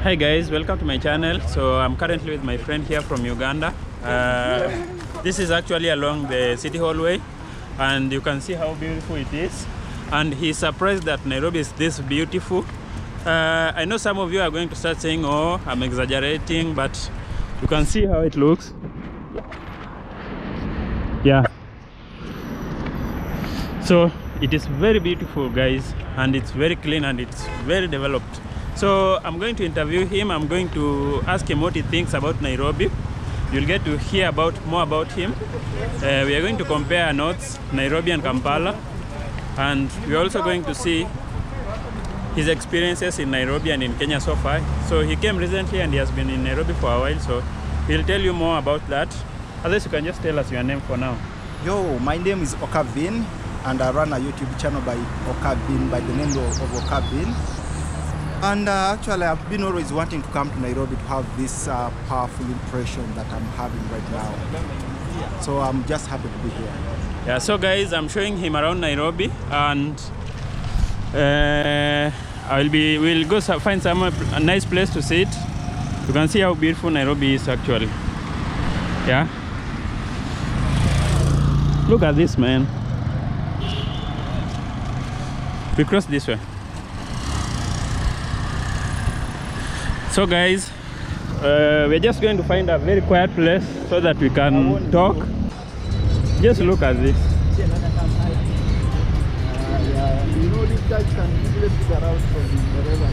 Hi guys, welcome to my channel. So I'm currently with my friend here from Uganda. This is actually along the city hallway and you can see how beautiful it is, and he's surprised that Nairobi is this beautiful. I know some of you are going to start saying, oh, I'm exaggerating, but you can see how it looks. Yeah, so it is very beautiful guys, and it's very clean and it's very developed. So I'm going to interview him. I'm going to ask him what he thinks about Nairobi. You'll get to hear more about him. We are going to compare notes, Nairobi and Kampala, and we're also going to see his experiences in Nairobi and in Kenya so far. So he came recently and he has been in Nairobi for a while, so he'll tell you more about that. Unless you can just tell us your name for now. Yo, my name is Oka Vinny, and I run a YouTube channel by Oka Vinny, by the name of Oka Vinny. And actually, I've been always wanting to come to Nairobi to have this powerful impression that I'm having right now. So I'm just happy to be here. Yeah, so guys, I'm showing him around Nairobi, and we'll go find a nice place to sit. You can see how beautiful Nairobi is actually. Yeah. Look at this, man. We cross this way. So guys, we're just going to find a very quiet place so that we can talk. Just look at this. You know, these guys can easily figure out from wherever.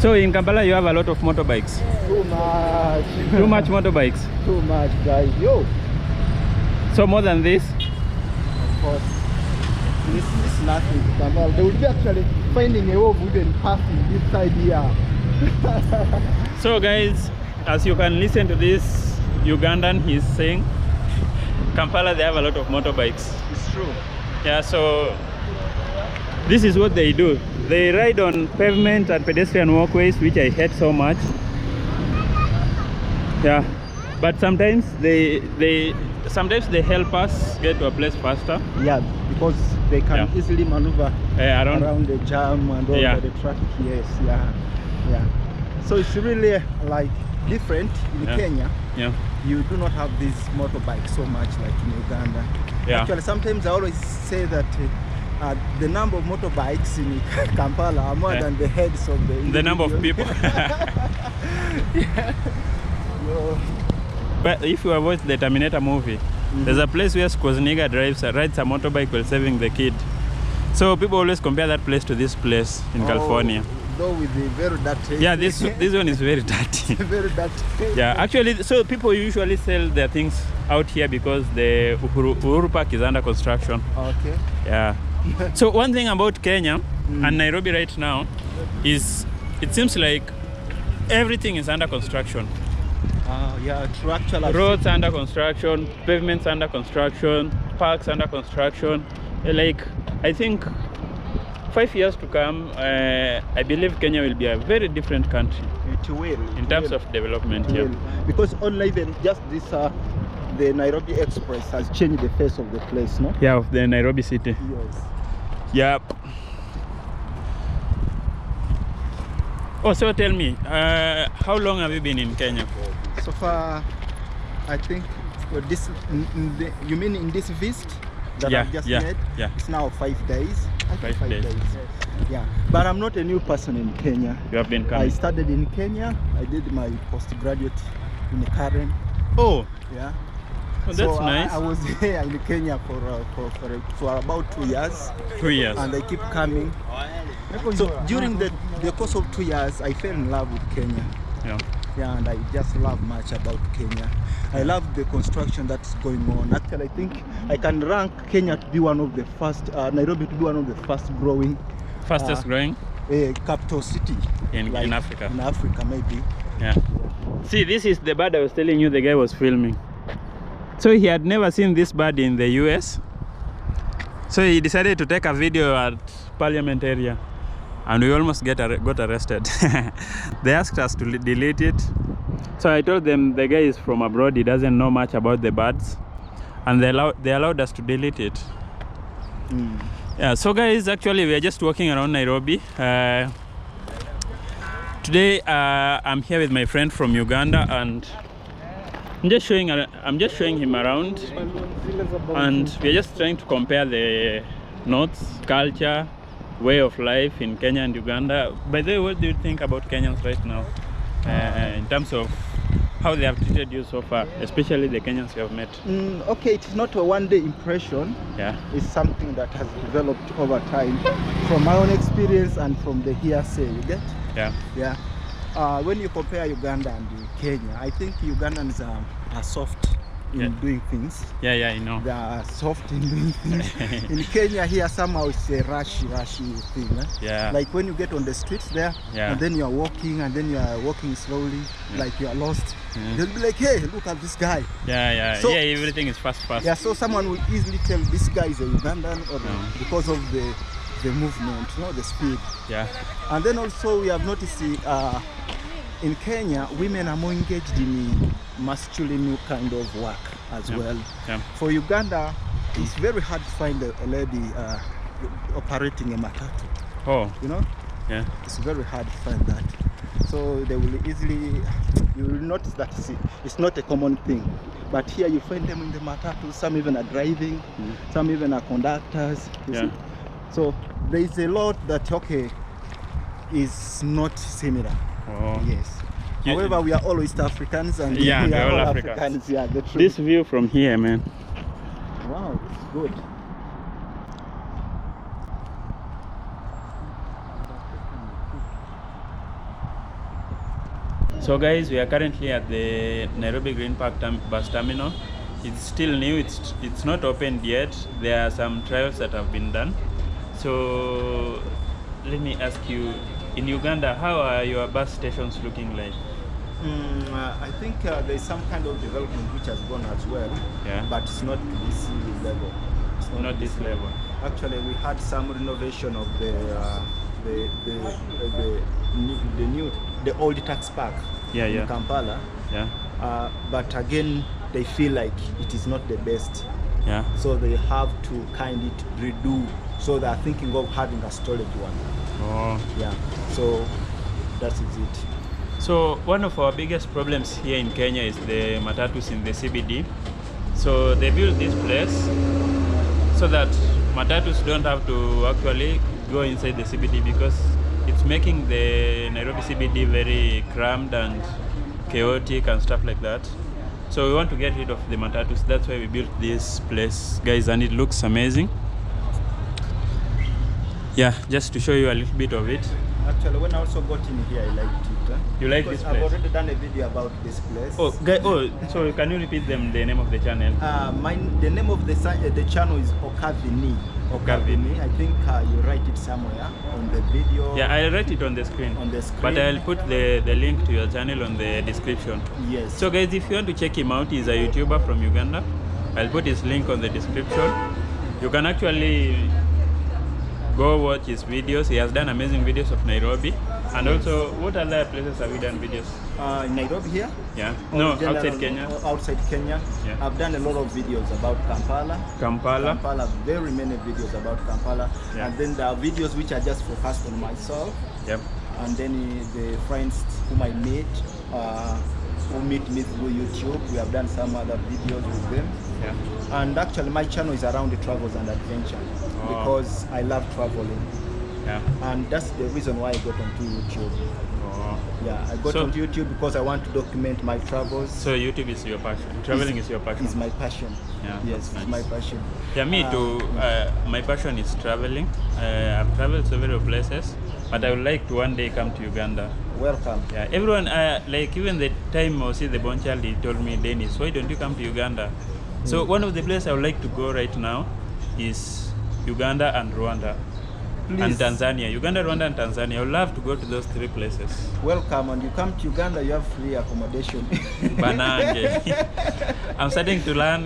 So in Kampala you have a lot of motorbikes. Too much. Too much motorbikes. Too much, guys. Yo. So more than this? Of course. This is nothing to Kampala. They would be actually finding a wooden path in this side here. So guys, as you can listen to this Ugandan, he's saying Kampala they have a lot of motorbikes. It's true. Yeah, so this is what they do. They ride on pavement and pedestrian walkways, which I hate so much. Yeah, but sometimes they help us get to a place faster. Yeah, because they can easily maneuver around the jam and all the traffic. Yes, yeah. So it's really like different in Kenya. Yeah. You do not have these motorbikes so much like in Uganda. Yeah. Actually, sometimes I always say that the number of motorbikes in Kampala are more than the heads of the number of people. But if you have watched the Terminator movie, there's a place where Schwarzenegger rides a motorbike while saving the kid. So people always compare that place to this place in California. Though with the very dirty. Yeah, this one is very dirty. Very dirty. Yeah, actually, so people usually sell their things out here because the Uhuru Park is under construction. Okay. Yeah. So one thing about Kenya and Nairobi right now is it seems like everything is under construction. Yeah, true. Actually, roads under construction, pavements under construction, parks under construction. Like, I think 5 years to come, I believe Kenya will be a very different country. It will. In terms of development, yeah. Because only even just this, the Nairobi Express has changed the face of the place, no? Yeah, of the Nairobi city. Yes. Yep. Oh, so tell me, how long have you been in Kenya? So far, I think this. You mean in this visit that I've just made? Yeah. It's now 5 days. 5 days. Yeah. But I'm not a new person in Kenya. You have been coming. I started in Kenya. I did my postgraduate in Karen. Oh. Yeah. Oh, that's nice. I was here in Kenya for about 2 years. 2 years. And I keep coming. So during the course of 2 years, I fell in love with Kenya. Yeah. Yeah, and I just love much about Kenya. I love the construction that's going on. Actually, I think I can rank Kenya to be one of the first, Nairobi to be one of the fastest growing capital city in Africa. In Africa, maybe. Yeah. See, this is the bird I was telling you the guy was filming. So he had never seen this bird in the US. So he decided to take a video at Parliament area. And we almost got arrested. They asked us to delete it. So I told them the guy is from abroad, he doesn't know much about the birds. And they allowed us to delete it. Yeah, so guys, actually we are just walking around Nairobi. Today I'm here with my friend from Uganda, and I'm just showing him around, and we're just trying to compare the notes, culture, way of life in Kenya and Uganda. By the way, what do you think about Kenyans right now in terms of how they have treated you so far, especially the Kenyans you have met? Okay, it's not a one-day impression. Yeah, it's something that has developed over time from my own experience and from the hearsay, you get? Yeah. When you compare Uganda and Kenya, I think Ugandans are soft in doing things. Yeah, I know. They are soft in doing things. In Kenya here, somehow it's a rushy thing. Yeah. Like when you get on the streets there, and then you are walking, slowly, like you are lost. They'll be like, hey, look at this guy. Yeah. So, everything is fast. Yeah, so someone will easily tell this guy is a Ugandan or because of the movement, the speed. Yeah. And then also we have noticed in Kenya, women are more engaged in masculine kind of work as well. Yeah. For Uganda, it's very hard to find a lady operating a matatu. Oh. Yeah. It's very hard to find that. So they will you will notice that it's not a common thing. But here you find them in the matatu, some even are driving, some even are conductors. You see? So there is a lot that is not similar. Oh. Yes. However, we are all East Africans and we are all Africans. Yeah, the truth. This view from here, man. Wow, it's good. So guys, we are currently at the Nairobi Green Park bus terminal. It's still new, it's not opened yet. There are some trials that have been done. So let me ask you, in Uganda, how are your bus stations looking like? I think there's some kind of development which has gone as well, but it's not to this level. It's not this level. Actually, we had some renovation of the old tax park in Kampala. But again, they feel like it is not the best. So they have to kind of redo. So they are thinking of having a storage one. Oh. Yeah. So that is it. So one of our biggest problems here in Kenya is the matatus in the CBD. So they built this place so that matatus don't have to actually go inside the CBD, because it's making the Nairobi CBD very crammed and chaotic and stuff like that. So we want to get rid of the matatus. That's why we built this place, guys, and it looks amazing. Yeah, just to show you a little bit of it. Actually, when I also got in here, I liked it. You like this place? I've already done a video about this place. So can you repeat the name of the channel? The name of the channel is Oka Vinny. Oka Vinny. I think you write it somewhere on the video. Yeah, I'll write it on the screen. But I'll put the link to your channel on the description. Yes. So guys, if you want to check him out, he's a YouTuber from Uganda. I'll put his link on the description. You can actually go watch his videos. He has done amazing videos of Nairobi. And also, what other places have you done videos? In Nairobi here? Yeah. No, outside Kenya. Outside Kenya. Yeah. I've done a lot of videos about Kampala. Kampala, very many videos about Kampala. Yeah. And then there are videos which are just focused on myself. Yep. And then the friends whom I meet, who meet me through YouTube. We have done some other videos with them. Yeah. And actually my channel is around the travels and adventure because I love traveling. Yeah. And that's the reason why I got onto YouTube. Oh. Yeah, I got onto YouTube because I want to document my travels. So YouTube is your passion. Traveling is your passion. It's my passion. Yeah. Yes, it's my passion. Yeah, me too. My passion is traveling. I've traveled several places, but I would like to one day come to Uganda. Welcome. Yeah, everyone, like even the time I see the born child, he told me, Dennis, why don't you come to Uganda? So one of the places I would like to go right now is Uganda and Rwanda. Please. And Tanzania. Uganda, Rwanda and Tanzania. I would love to go to those three places. Welcome. And you come to Uganda, you have free accommodation. Banange. I'm starting to learn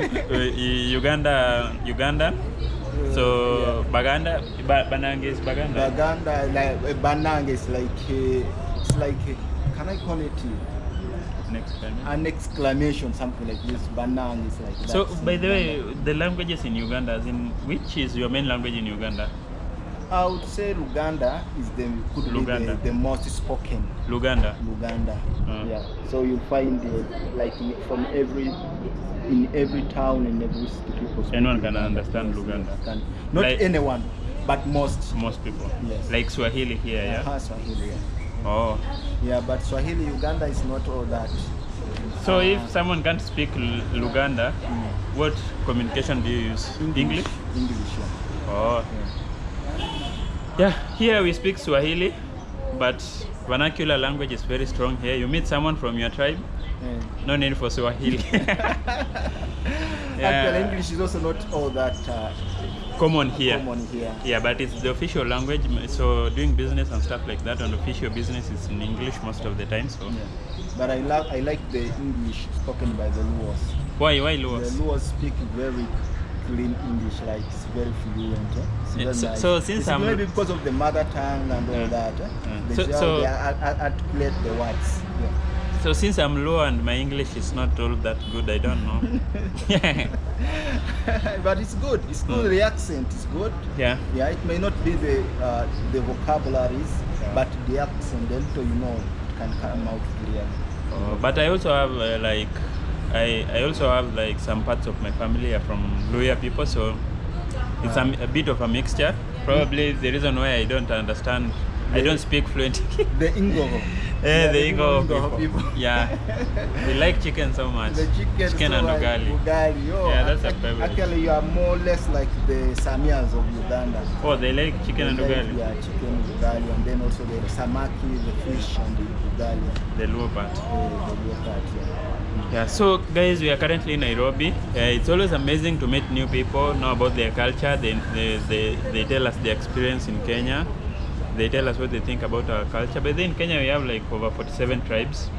Uganda. So Baganda, Banange is Baganda. Banange is like, can I call it an exclamation, something like this. Banange is like that. So by the way, the languages in Uganda, which is your main language in Uganda? I would say Uganda could be the most spoken. Uganda. Yeah. So you find like in every town and every city, people speak Anyone can Uganda. understand Uganda. Not like, anyone, but most people. Yes. Like Swahili here, yeah. Swahili. Yeah. Oh. Yeah, but Swahili Uganda is not all that. So if someone can't speak Luganda, what communication do you use? English? English, yeah. Oh. Yeah, here we speak Swahili, but vernacular language is very strong here. You meet someone from your tribe, no need for Swahili. Actually, English is also not all that common here. Yeah, but it's the official language, so doing business and stuff like that on official business is in English most of the time. So. Yeah. But I like the English spoken by the Luos. Why Luos? The Luos speak very clean English, like it's very fluent. It's very nice. So since it's maybe because of the mother tongue and all that, they articulate the words. Yeah. So since I'm low and my English is not all that good, I don't know. But it's good. It's good. The accent is good. Yeah. Yeah. It may not be the vocabularies, but the accent, the little it can come out clearly. But I also have I also have like some parts of my family are from Luya people, so it's a bit of a mixture. Probably the reason why I don't understand, I don't speak fluent. The Ingo. The Ingo people. Yeah. We like chicken so much. The chicken and ugali. Oh, yeah, that's a favorite. Actually, you are more or less like the Samias of Uganda. Oh, they like chicken and ugali? Yeah, chicken and ugali, and then also the samaki, the fish, and the ugali. The lower part. The lower part, yeah. So guys, we are currently in Nairobi. It's always amazing to meet new people, know about their culture. They tell us their experience in Kenya. They tell us what they think about our culture. But then in Kenya we have like over 47 tribes.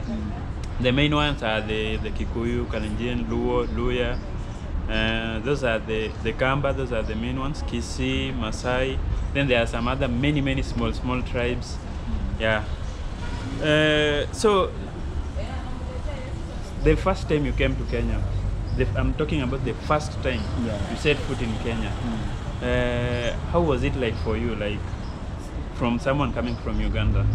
The main ones are the Kikuyu, Kalenjin, Luo, Luya. Those are the Kamba, those are the main ones. Kisii, Masai. Then there are some other many small tribes. Yeah. So the first time you came to Kenya, I'm talking about the first time you set foot in Kenya. How was it like for you? Like, from someone coming from Uganda,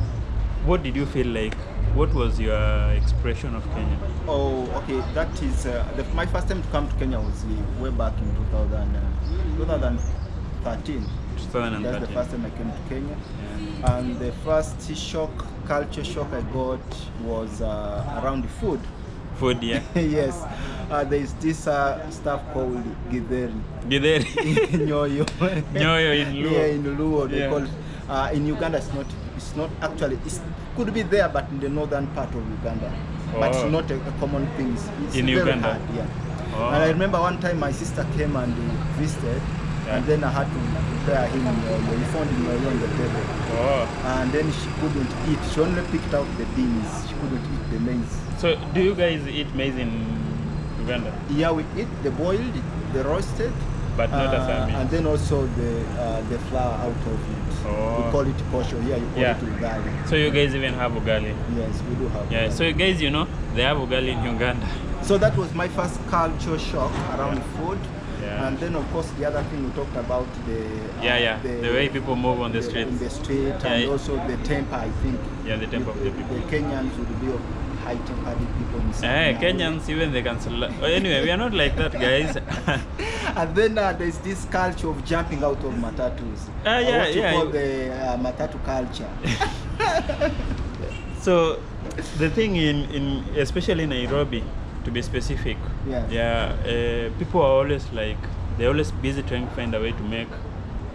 what did you feel like? What was your expression of Kenya? Oh, okay. That is my first time to come to Kenya was way back in 2013. 2013. That's the first time I came to Kenya. Yeah. And the first culture shock I got was around the food. Food, yeah. Yes. There's this stuff called githeri. Githeri. Nyoyo. Nyoyo in Luo. Yeah, in Luo they call it. In Uganda, it's not actually. It could be there, but in the northern part of Uganda. But it's not a common thing. It's in very Uganda. hard, yeah. And I remember one time my sister came and visited, and then I had to prepare him. We found him on the table, and then she couldn't eat. She only picked out the beans. She couldn't eat the maize. So, do you guys eat maize in Uganda? Yeah, we eat the boiled, the roasted. But not as a meat. And then also the flour out of it. We call it posho. Here you call it ugali. So you guys even have ugali? Yes, we do have ugali. So you guys, they have ugali in Uganda. So that was my first culture shock around food. Yeah. And then of course the other thing we talked about the way people move on the street. In the street, and also the temper, I think. Yeah, the temper of the people. The Kenyans would be high-tempered people. Kenyans, even they can. Anyway, we are not like that, guys. And then there's this culture of jumping out of matatus. What you call the matatu culture. So the thing especially in Nairobi, to be specific, people are always they're always busy trying to find a way to make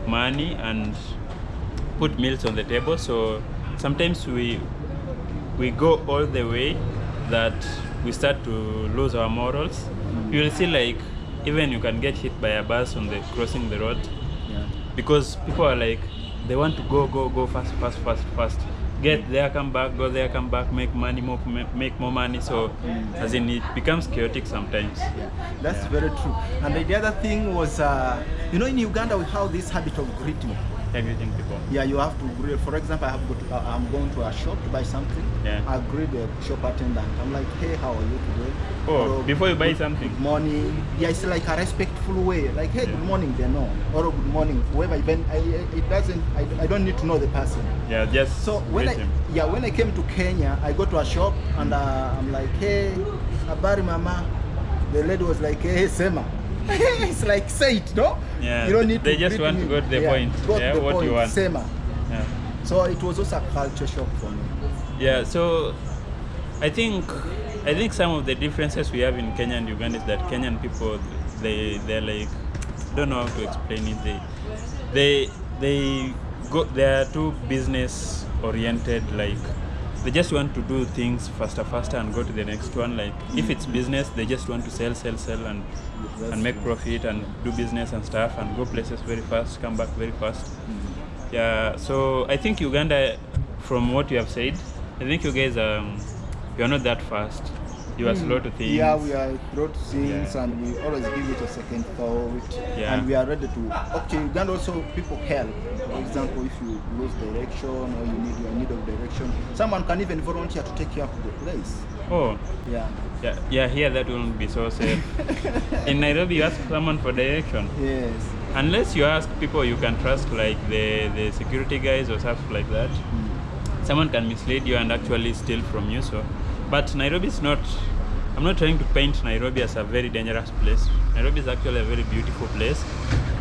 money and put meals on the table. So sometimes we go all the way that we start to lose our morals. You will see even you can get hit by a bus on crossing the road, because people are they want to go fast. Get there, come back, go there, come back, make money, make more money. So, as in, it becomes chaotic sometimes. Yeah, that's very true. And the other thing was, in Uganda we have this habit of greeting. You're greeting people. Yeah, you have to greet. For example, I'm going to a shop to buy something. Yeah. I greet the shop attendant. I'm like, hey, how are you today? Oh, or, before you buy something? Good morning. Yeah, it's like a respectful way. Like, hey, good morning, they know. Or good morning, whoever. Even I don't need to know the person. Yeah, just so when I came to Kenya, I go to a shop and I'm like, hey, habari mama. The lady was like, hey, sema. It's like, say it, no? Yeah, you don't need they to just want to go to the point. Yeah, what point, you want. Sema. Yeah. So it was also a culture shock for me. Yeah, so I think some of the differences we have in Kenya and Uganda is that Kenyan people, they're like, don't know how to explain it. They are too business oriented, like they just want to do things faster and go to the next one. Like if it's business, they just want to sell and make profit and do business and stuff and go places very fast, come back very fast. Yeah, so I think Uganda, from what you have said, I think you guys you're not that fast. You are slow to things. Yeah, we are slow to things, and we always give it a second thought. Yeah. And we are ready to. Okay, Uganda also people help. For example, if you lose direction or you are in need of direction, someone can even volunteer to take you up to the place. Oh. Yeah. Yeah. Here that won't be so safe. In Nairobi, you ask someone for direction. Yes. Unless you ask people you can trust, like the security guys or stuff like that. Someone can mislead you and actually steal from you. So, but Nairobi is not. I'm not trying to paint Nairobi as a very dangerous place. Nairobi is actually a very beautiful place.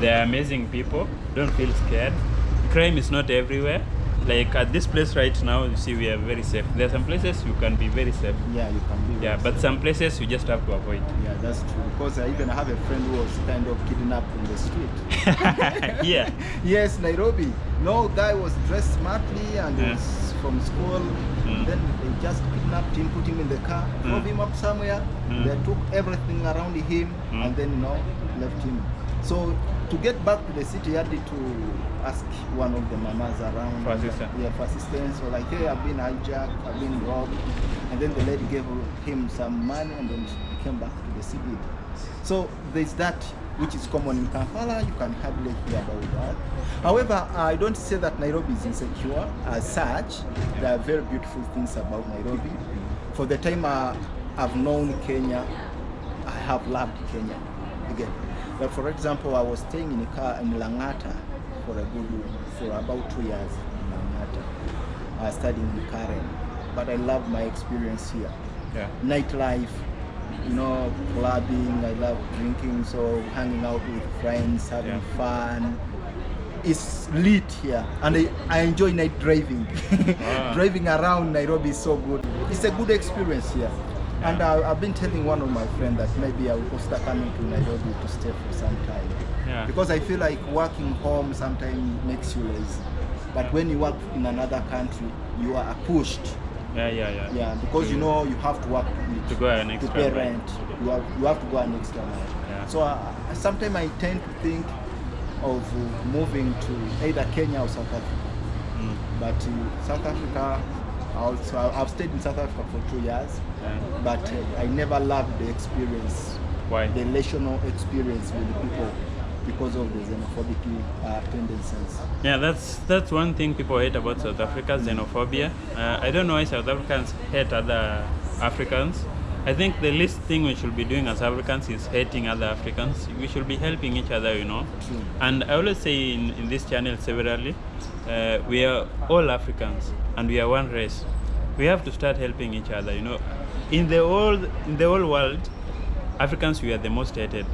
They are amazing people. Don't feel scared. Crime is not everywhere. Like at this place right now, you see we are very safe. There are some places you can be very safe. Yeah, you can be. Yeah, but some places you just have to avoid. Yeah, that's true. Because I even have a friend who was kind of kidnapped in the street. Yeah. Yes, Nairobi. No guy was dressed smartly and was from school. Then they just kidnapped him, put him in the car, drove him up somewhere. They took everything around him and then left him. So to get back to the city, I had to ask one of the mamas around for assistance. Yeah, for assistance. So like, hey, I've been hijacked, I've been robbed. And then the lady gave him some money and then he came back to the city. So there's that which is common in Kampala. You can hardly hear about that. However, I don't say that Nairobi is insecure as such. There are very beautiful things about Nairobi. For the time I've known Kenya, I have loved Kenya. Again, but for example, I was staying in a car in Langata for about 2 years in Langata, studying in Karen. But I love my experience here. Yeah. Nightlife, clubbing, I love drinking, so hanging out with friends, having fun. It's lit here, and I enjoy night driving. Driving around Nairobi is so good. It's a good experience here. And I've been telling one of my friends that maybe I will consider coming to Nairobi to stay for some time. Yeah. Because I feel like working home sometimes makes you lazy. But when you work in another country, you are pushed. Yeah. Because you have to work to go an extra to pay rent. You have to go an extra mile. Yeah. So sometimes I tend to think of moving to either Kenya or South Africa. But South Africa, I've stayed in South Africa for 2 years, but I never loved the experience. Why? The relational experience with the people because of the xenophobic tendencies. Yeah, that's one thing people hate about South Africa, xenophobia. I don't know why South Africans hate other Africans. I think the least thing we should be doing as Africans is hating other Africans. We should be helping each other, True. And I always say in this channel severally, we are all Africans and we are one race. We have to start helping each other, In the whole world, Africans, we are the most hated.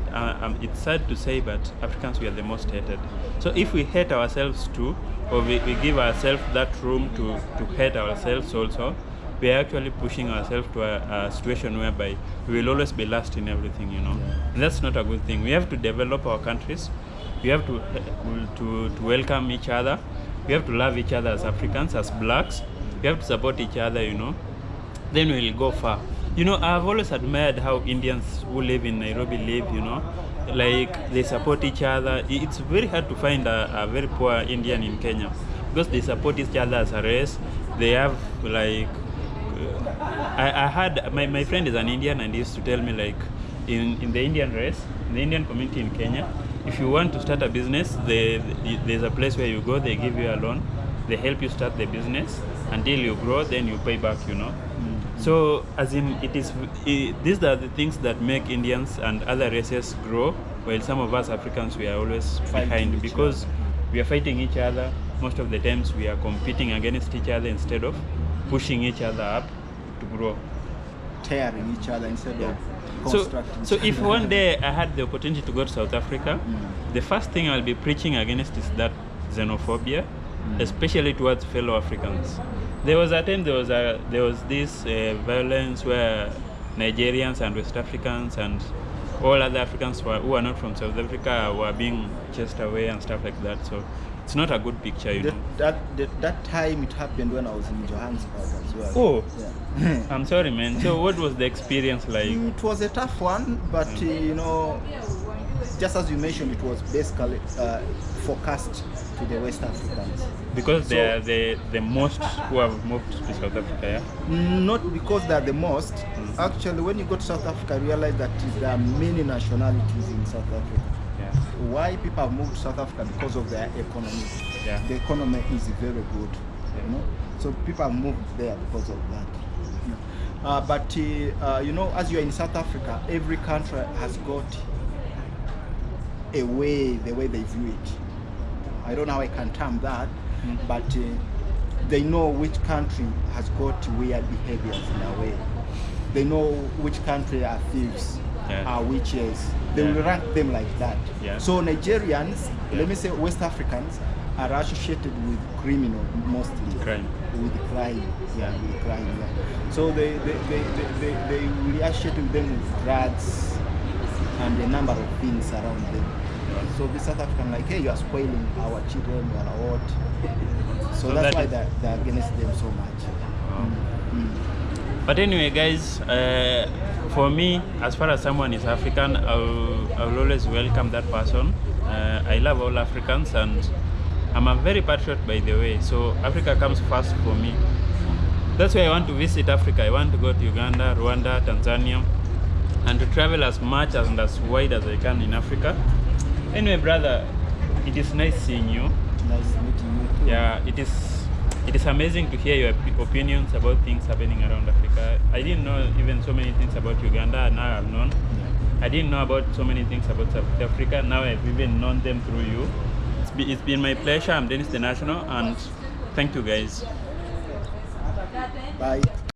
It's sad to say, but Africans, we are the most hated. So if we hate ourselves too, or we give ourselves that room to hate ourselves also, we are actually pushing ourselves to a situation whereby we will always be last in everything, And that's not a good thing. We have to develop our countries. We have to welcome each other. We have to love each other as Africans, as blacks. We have to support each other, Then we'll go far. I've always admired how Indians who live in Nairobi live, Like they support each other. It's very hard to find a very poor Indian in Kenya because they support each other as a race. They have like I had my friend is an Indian and he used to tell me like in the Indian race, in the Indian community in Kenya, if you want to start a business, there's a place where you go, they give you a loan, they help you start the business until you grow, then you pay back, you know. So as in, these are the things that make Indians and other races grow, while some of us Africans, we are always behind because we are fighting each other. Most of the times we are competing against each other instead of pushing each other up to grow. Tearing each other instead of constructing. So if one day I had the opportunity to go to South Africa, the first thing I'll be preaching against is that xenophobia, especially towards fellow Africans. There was a time there was this violence where Nigerians and West Africans and all other Africans who are not from South Africa were being chased away and stuff like that. So it's not a good picture, you know. That time it happened when I was in Johannesburg as well. Oh, yeah. I'm sorry, man. So what was the experience like? It was a tough one, but you know, just as you mentioned, it was basically focused to the West They because they are the most who have moved to South Africa, yeah? Not because they are the most. Actually, when you go to South Africa, you realize that there are many nationalities in South Africa. Yeah. Why people have moved to South Africa? Because of their economy. Yeah. The economy is very good, you know. So people have moved there because of that. But you know, as you are in South Africa, every country has got a way, the way they view it. I don't know how I can term that, but they know which country has got weird behaviors in a way. They know which country are thieves, are witches. They will rank them like that. Yeah. So Nigerians, let me say West Africans, are associated with criminal mostly. Crime. With crime. Yeah, with crime. Yeah. So they will associate with them with drugs and a number of things around them. So the South African like, hey, you are spoiling our children, you are what? So that's why they're against them so much. But anyway, guys, for me, as far as someone is African, I will always welcome that person. I love all Africans, and I'm a very patriot, by the way. So Africa comes first for me. That's why I want to visit Africa. I want to go to Uganda, Rwanda, Tanzania, and to travel as much and as wide as I can in Africa. Anyway, brother, it is nice seeing you. Nice meeting you too. Yeah, it is amazing to hear your opinions about things happening around Africa. I didn't know even so many things about Uganda, and now I've known. I didn't know about so many things about South Africa, now I've even known them through you. It's been my pleasure. I'm Nms National, and thank you guys. Bye.